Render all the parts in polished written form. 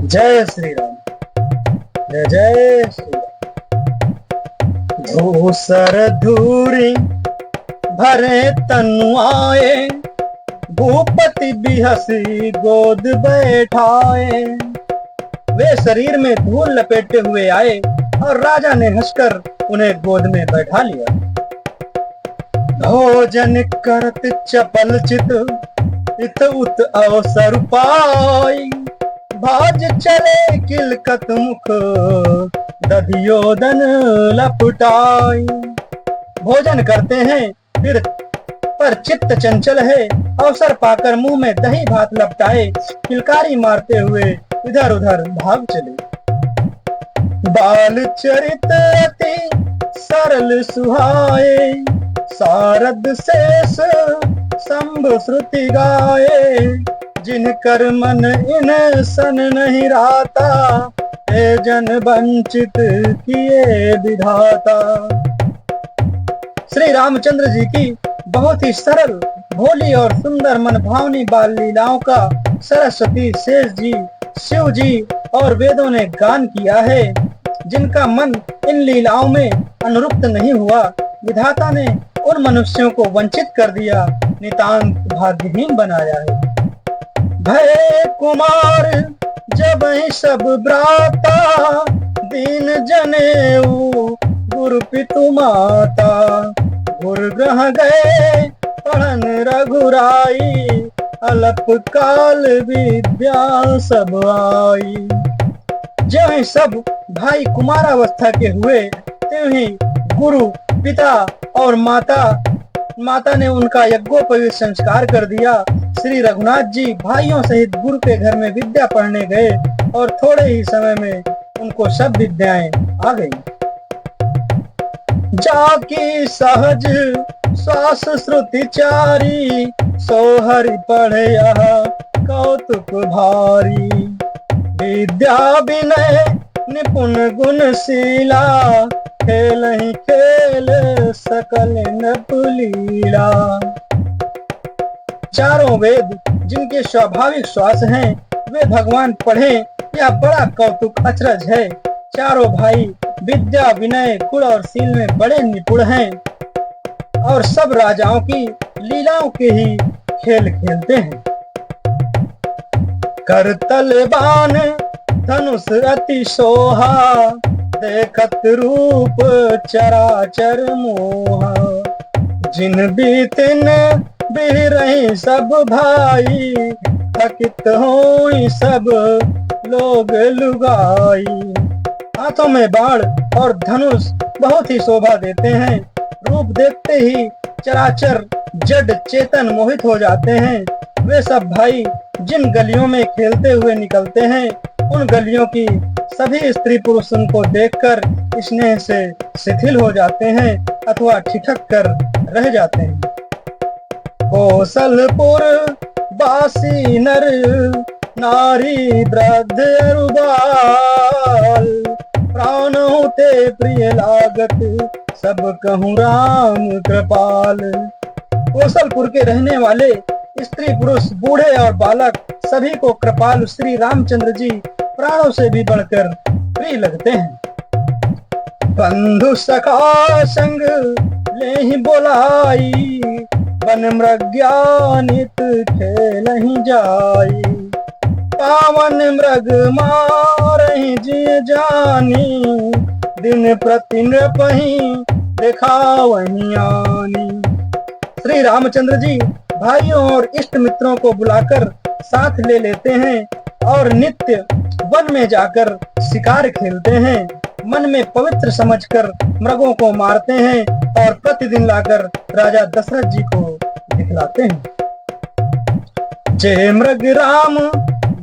जय श्री राम। जय जय श्री राम। धूसर धूरी भरे तनु आए, भूपति बिहसी गोद बैठाए। वे शरीर में धूल लपेटे हुए आए और राजा ने हंसकर उन्हें गोद में बैठा लिया। भोजन करत चपल चित इत उत अवसर पाई, भाज चले किलकत मुख दधियोदन लपटाई। भोजन करते हैं फिर पर चित्त चंचल है, अवसर पाकर मुंह में दही भात लपटाए किलकारी मारते हुए इधर उधर भाग चले। बाल चरित अति सरल सुहाए, सारद शेष संभ श्रुति गाए। जिनकर मन इन सन नहीं राता, हे जन वंचित किए विधाता। श्री रामचंद्र जी की बहुत ही सरल, भोली और सुंदर मनभावनी बाल लीलाओं का सरस्वती, शेष जी, शिव जी और वेदों ने गान किया है। जिनका मन इन लीलाओं में अनुरुक्त नहीं हुआ, विधाता ने उन मनुष्यों को वंचित कर दिया, नितांत भाग्यहीन बनाया है। भय कुमार जब ही सब ब्राता, दीन जनेऊ गुरु पितु माता। गुरु ग्रह गए पढ़न रघुराई, अलप काल विद्या सब आई। जो ही सब भाई कुमारावस्था के हुए, त्यों ही गुरु, पिता और माता ने उनका यज्ञोपवीत संस्कार कर दिया। श्री रघुनाथ जी भाइयों सहित गुरु के घर में विद्या पढ़ने गए और थोड़े ही समय में उनको सब विद्याएं आ गई। जाकी सहज श्वास श्रुति चारी, सोहरि पढ़े यह कौतुक भारी। विद्या विनय निपुण गुणशीला, खेल ही खेल सकल नपुलीला। चारों वेद जिनके स्वाभाविक श्वास हैं, वे भगवान पढ़े यह बड़ा कौतुक अचरज है। चारों भाई विद्या विनय गुण और शील में बड़े निपुण हैं और सब राजाओं की लीलाओं के ही खेल खेलते हैं। करतल बाण धनुष अति सोहा, देखत रूप चराचर मोहा। जिन बीतिन बिरही सब भाई, थकित होई सब लोग लुगाई। हाथों में बाण और धनुष बहुत ही शोभा देते हैं। रूप देखते ही चराचर जड़ चेतन मोहित हो जाते हैं। वे सब भाई जिन गलियों में खेलते हुए निकलते हैं, उन गलियों की सभी स्त्री पुरुष उनको देखकर स्नेह से शिथिल हो जाते हैं अथवा ठिठक कर रह जाते हैं। कौशलपुर बासी नर नारी वृद्ध अरु बाल, प्राण होते प्रिय लागत सब कहूँ राम कृपाल। कौशलपुर के रहने वाले स्त्री पुरुष बूढ़े और बालक सभी को कृपाल श्री रामचंद्र जी प्राणों से भी बढ़कर प्रिय लगते हैं। बंधु सखा संग ले ही बोलाई, वन मृग्यानित खेल ही जाई। पावन मृग मारहि जिय जानी, दिन प्रति नृपहि दिखावहि आनी। श्री रामचंद्र जी भाइयों और इष्ट मित्रों को बुलाकर साथ ले लेते हैं और नित्य वन में जाकर शिकार खेलते हैं। मन में पवित्र समझकर मृगों को मारते हैं और प्रतिदिन लाकर राजा दशरथ जी को दिखलाते हैं। जय मृग राम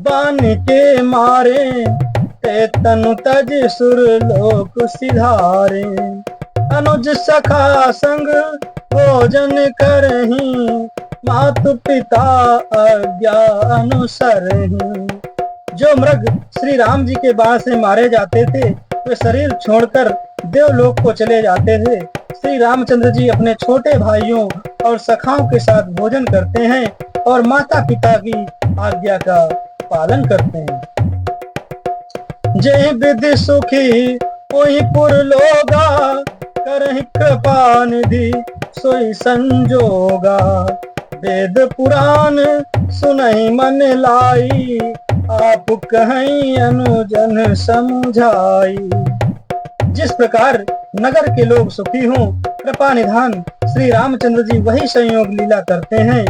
बान के मारे, ते तनु तज सुर लोक सिधारे। अनुज सखा संग भोजन करही, मातु पिता आज्ञा अनुसरही। जो मृग श्री राम जी के बाण से मारे जाते थे, वे शरीर छोड़कर देवलोक को चले जाते थे। श्री रामचंद्र जी अपने छोटे भाइयों और सखाओं के साथ भोजन करते हैं और माता पिता की आज्ञा का पालन करते हैं। जय विधि सुखी वही पुर लोगा, करहि कृपा निधि सोई संजोगा। वेद पुराण सुनहि मन लाई, आप कहीं अनुजन समझाई। जिस प्रकार नगर के लोग सुखी हों, कृपा निधान श्री रामचंद्र जी वही संयोग लीला करते हैं।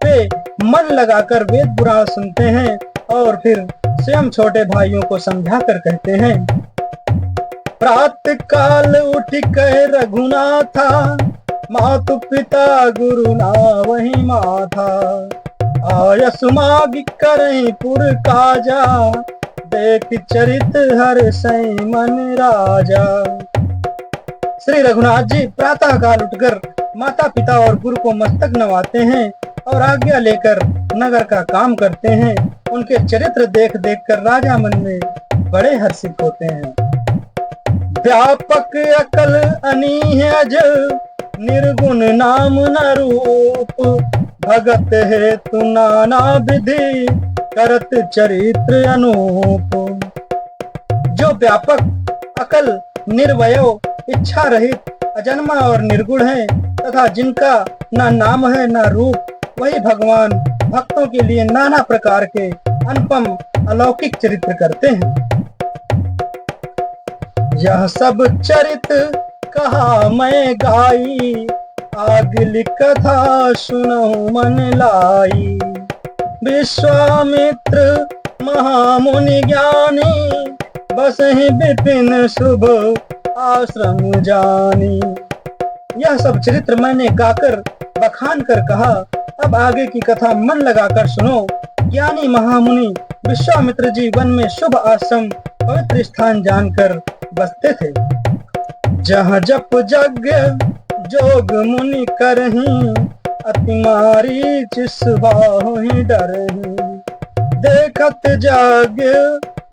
वे मन लगाकर वेद पुराण सुनते हैं और फिर स्वयं छोटे भाइयों को समझा कर कहते हैं। प्रातः काल उठ कह रघुनाथा, मातु पिता गुरु ना वही माथा। आयस माग करहि पुर काजा, देख चरित हर सई मन राजा। श्री रघुनाथ जी प्रातः काल उठकर माता पिता और गुरु को मस्तक नवाते हैं और आज्ञा लेकर नगर का काम करते हैं। उनके चरित्र देख देख कर राजा मन में बड़े हर्षित होते हैं। व्यापक अकल अनीहज, निर्गुण नाम न रूप। भगत हेतु नाना विधि, करत चरित्र अनूप। जो व्यापक अकल निर्वयो इच्छा रहित अजन्मा और निर्गुण है तथा जिनका ना नाम है ना रूप, वही भगवान भक्तों के लिए नाना प्रकार के अनुपम अलौकिक चरित्र करते हैं। यह सब चरित कहा मैं गाई, आगली कथा सुनहु मन लाई। विश्वामित्र महामुनि ज्ञानी, बसहि विपिन शुभ आश्रम जानी। यह सब चरित्र मैंने गाकर बखान कर कहा, अब आगे की कथा मन लगाकर सुनो। ज्ञानी महामुनि विश्वामित्र जी वन में शुभ आश्रम पवित्र स्थान जानकर बसते थे। जहाँ जप यज्ञ जोग मुनि करहीं, अति मारीच सुबाहुहि डरहीं। देखत यज्ञ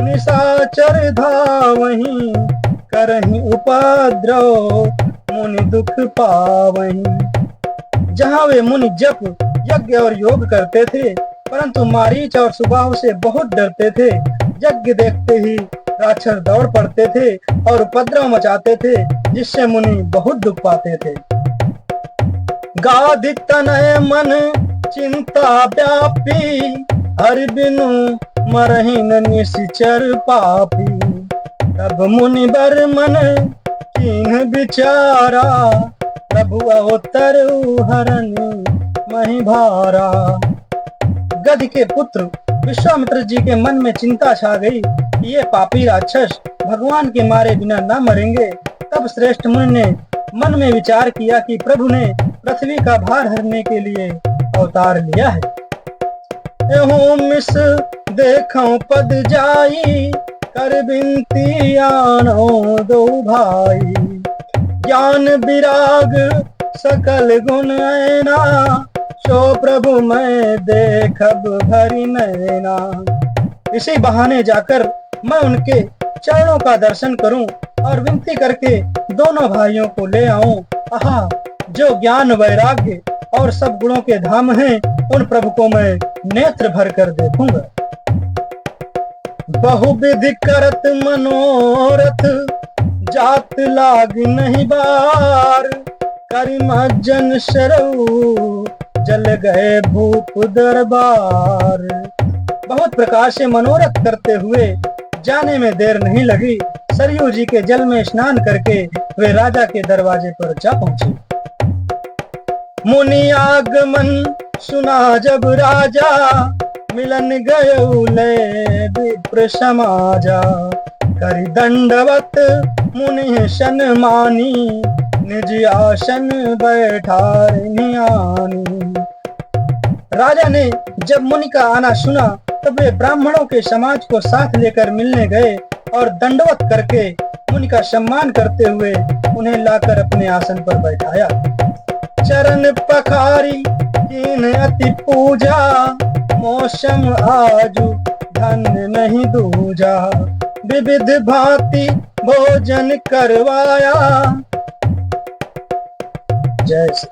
निशाचर धावहीं, करहीं उपद्रव मुनि दुख पावहीं। जहाँ वे मुनि जप यज्ञ और योग करते थे, परंतु मारीच और सुबाहु से बहुत डरते थे। यज्ञ देखते ही राक्षस दौड़ पड़ते थे और उपद्रव मचाते थे, जिससे मुनि बहुत दुख पाते थे। गाधि तनय मन चिंता व्यापी, हरि बिनु मरहिन निश्चर पापी। तब मुनि बर मन कीन्ह विचारा, प्रभु अवतर हरन महि भारा। गध के पुत्र विश्वामित्र जी के मन में चिंता छा गई कि ये पापी राक्षस भगवान के मारे बिना न मरेंगे। तब श्रेष्ठ मुनि ने मन में विचार किया कि प्रभु ने पृथ्वी का भार हरने के लिए अवतार लिया है। एहों मिस देखो पद जाई, कर बिनती आनो दो भाई। ज्ञान विराग सकल गुण ऐना, सो प्रभु मैं देखब भरी नैना। इसी बहाने जाकर मैं उनके चरणों का दर्शन करूं और विनती करके दोनों भाइयों को ले आऊं। आहा, जो ज्ञान वैराग्य और सब गुणों के धाम हैं, उन प्रभु को मैं नेत्र भर कर देखूंगा। बहुविधि करत मनोरथ, जात लाग नहीं बार। करिमज्जन शरऊ, जल गए भूप दरबार। बहुत प्रकार से मनोरथ करते हुए जाने में देर नहीं लगी। सरयू जी के जल में स्नान करके वे राजा के दरवाजे पर जा पहुंचे। मुनि आगमन सुना जब राजा, मिलन गयो ले विप्र समाजा। करि दंडवत मुनि शन मानी, निज आसन बैठारनि आनी। राजा ने जब मुनि का आना सुना, तब वे ब्राह्मणों के समाज को साथ लेकर मिलने गए और दंडवत करके मुनि का सम्मान करते हुए उन्हें लाकर अपने आसन पर बैठाया। चरण पखारी कीन अति पूजा, मौसम आजु धन्य नहीं दूजा। विविध भांति भोजन करवाया। जय श्री